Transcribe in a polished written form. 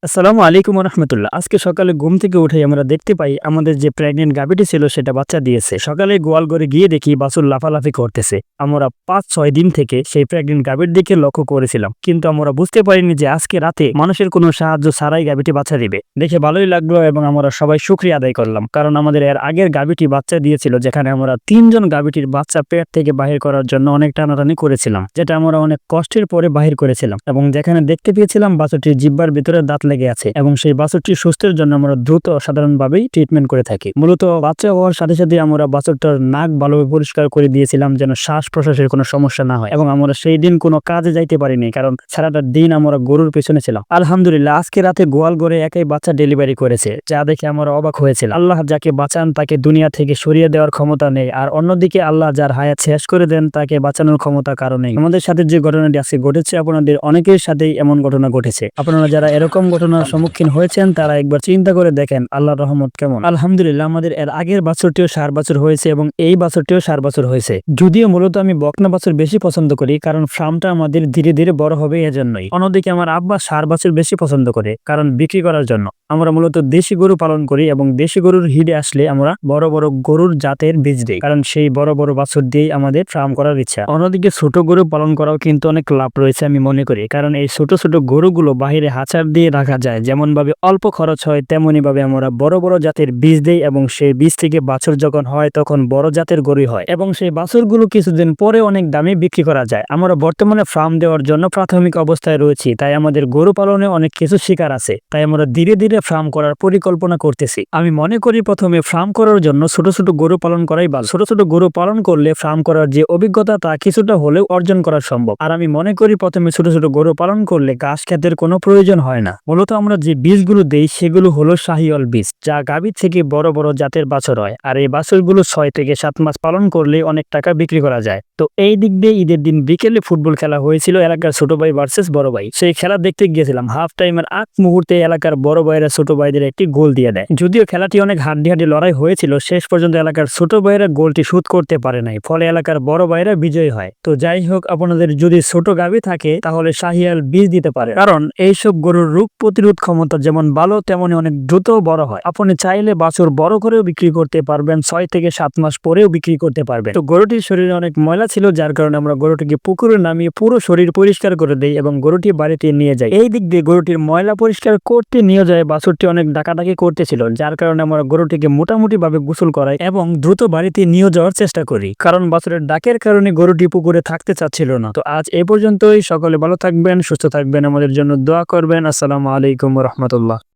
আসসালামু আলাইকুম রহমতুল্লাহ। আজকে সকালে ঘুম থেকে উঠে আমরা দেখতে পাই আমাদের যে প্রেগনেন্ট গাভীটি ছিল সেটা বাচ্চা দিয়েছে। সকালে গোয়াল ঘরে গিয়ে দেখি বাছুর লাফালাফি করতেছে। আমরা ৫-৬ দিন থেকে সেই প্রেগনেন্ট গাভীর দিকে লক্ষ্য করেছিলাম, কিন্তু আমরা বুঝতে পারিনি যে আজকে রাতে মানুষের কোনো সাহায্য ছাড়াই গাভীটি বাচ্চা দিবে। দেখে ভালোই লাগলো এবং আমরা সবাই শুকরিয়া আদায় করলাম, কারণ আমাদের এর আগের গাভীটি বাচ্চা দিয়েছিল, যেখানে আমরা ৩ জন গাভীটির বাচ্চা পেট থেকে বাহির করার জন্য অনেক টানাটানি করেছিলাম, যেটা আমরা অনেক কষ্টের পরে বাহির করেছিলাম এবং যেখানে দেখতে পেয়েছিলাম বাছুরটির জিহ্বার ভিতরে দাঁত লেগে আছে এবং সেই বাছুরটি সুস্থের জন্য আমরা দ্রুত সাধারণভাবেই ট্রিটমেন্ট করে থাকি। মূলত বাচ্চা হওয়ার সাথে সাথে আমরা বাছুরটার নাক ভালোভাবে পরিষ্কার করে দিয়েছিলাম যেন শ্বাস প্রশ্বাসের কোনো সমস্যা না হয়, এবং আমরা সেই দিন কোনো কাজে যাইতে পারিনি, কারণ সারাটা দিন আমরা গরুর পেছনে ছিলাম। আলহামদুলিল্লাহ আজকে রাতে গোয়াল ঘরে একাই বাচ্চা ডেলিভারি করেছে, যা দেখে আমরা অবাক হয়েছিলাম। আল্লাহ যাকে বাঁচান তাকে দুনিয়া থেকে সরিয়ে দেওয়ার ক্ষমতা নেই, আর অন্যদিকে আল্লাহ যার হায়াত শেষ করে দেন তাকে বাঁচানোর ক্ষমতা কারণে। আমাদের সাথে যে ঘটনাটি আজকে ঘটেছে আপনাদের অনেকের সাথেই এমন ঘটনা ঘটেছে। আপনারা যারা এরকম ঘটনার সম্মুখীন হয়েছেন তারা একবার চিন্তা করে দেখেন আল্লাহর রহমত কেমন। আলহামদুলিল্লাহ আমাদের এর আগের বাছুরটিও ৬০ বছর হয়েছে এবং এই বাছুরটিও ৬০ বছর হয়েছে। যদিও মূলত আমি বকনা বাছুর বেশি পছন্দ করি, কারণ ফার্মটা আমাদের ধীরে ধীরে বড় হবে এজন্যই। অন্যদিকে আমার আব্বা ৬০ বছর বেশি পছন্দ করে, কারণ বিক্রি করার জন্য। আমরা মূলত দেশি গরু পালন করি এবং দেশি গরুর হিডে আসলে আমরা বড় বড় গরুর জাতের বীজ দিই, কারণ সেই বড় বড় বাছুর দিয়েই আমাদের ফার্ম করার ইচ্ছা। অন্যদিকে ছোট গরু পালন করাও কিন্তু অনেক লাভ রয়েছে আমি মনে করি, কারণ এই ছোট ছোট গরুগুলো বাহিরে হাঁচার দিয়ে রাখা যায়, যেমন ভাবে অল্প খরচ হয় তেমনি ভাবে আমরা বড় বড় জাতের বীজ দেই এবং সেই বীজ থেকে বাছুর যখন হয় তখন বড় জাতের গরুই হয় এবং সেই বাছুরগুলো কিছুদিন পরে অনেক দামে বিক্রি করা যায়। আমরা বর্তমানে ফার্ম দেওয়ার জন্য প্রাথমিক অবস্থায় রয়েছি, তাই আমাদের গরু পালনে অনেক কিছু শিকার আছে, তাই আমরা ধীরে ধীরে ফার্ম করার পরিকল্পনা করতেছি। আমি মনে করি প্রথমে ফার্ম করার জন্য ছোট ছোট গরু পালন করাই ভালো। ছোট ছোট গরু পালন করলে ফার্ম করার যে অভিজ্ঞতা তা কিছুটা হলেও অর্জন করা সম্ভব। আর আমি মনে করি প্রথমে ছোট ছোট গরু পালন করলে ঘাস খেতের কোনো প্রয়োজন হয় না। মূলত আমরা যে বীজগুলো দেই সেগুলো হলো শাহিওয়াল বীজ, যা গাভীর থেকে বড় বড় জাতের বাছুর হয়, আর এই বাছুরগুলো ৬ থেকে ৭ মাস পালন করলে অনেক টাকা বিক্রি করা যায়। তো এই দিক দিয়ে ঈদের দিন বিকেলে ফুটবল খেলা হয়েছিল এলাকার ছোট ভাই ভার্সেস বড় ভাই। সেই খেলা দেখতে গিয়েছিলাম। হাফ টাইমের আগ মুহূর্তে এলাকার বড় ভাইয়েরা ছোট ভাইদের একটি গোল দিয়ে দেয়। যদিও খেলাটি অনেক হাড্ডি লড়াই হয়েছিল, শেষ পর্যন্ত এলাকার ছোট ভাইয়েরা গোলটি শোধ করতে পারে নাই, ফলে এলাকার বড় ভাইয়েরা বিজয়ী হয়। তো যাই হোক, আপনাদের যদি ছোট গাভী থাকে তাহলে শাহিয়াল বীজ দিতে পারে, কারণ এইসব গরুর রোগ প্রতিরোধ ক্ষমতা যেমন ভালো তেমনি অনেক দ্রুত বড় হয়। আপনি চাইলে বাছুর বড় করেও বিক্রি করতে পারবেন, ৬ থেকে ৭ মাস পরেও বিক্রি করতে পারবেন। তো গরুটির শরীরে অনেক ময়লা ছিল, যার কারণে আমরা গরুটিকে পুকুরে নামিয়ে পুরো শরীর পরিষ্কার করে দেই এবং গরুটি বাড়িতে নিয়ে যাই। এই দিক দিয়ে গরুটির ময়লা পরিষ্কার করতে নিয়ে যায় বাছুরটি অনেক ডাকাডাকি করতেছিল, যার কারণে আমরা গরুটিকে মোটামুটি ভাবে গোসল করাই এবং দ্রুত বাড়িতে নিয়ে যাওয়ার চেষ্টা করি, কারণ বাছুরের ডাকের কারণে গরুটি পুকুরে থাকতে চাচ্ছিল না। তো আজ এই পর্যন্তই। সকলে ভালো থাকবেন, সুস্থ থাকবেন, আমাদের জন্য দোয়া করবেন। আসসালামু আলাইকুম রহমতুল্লাহ।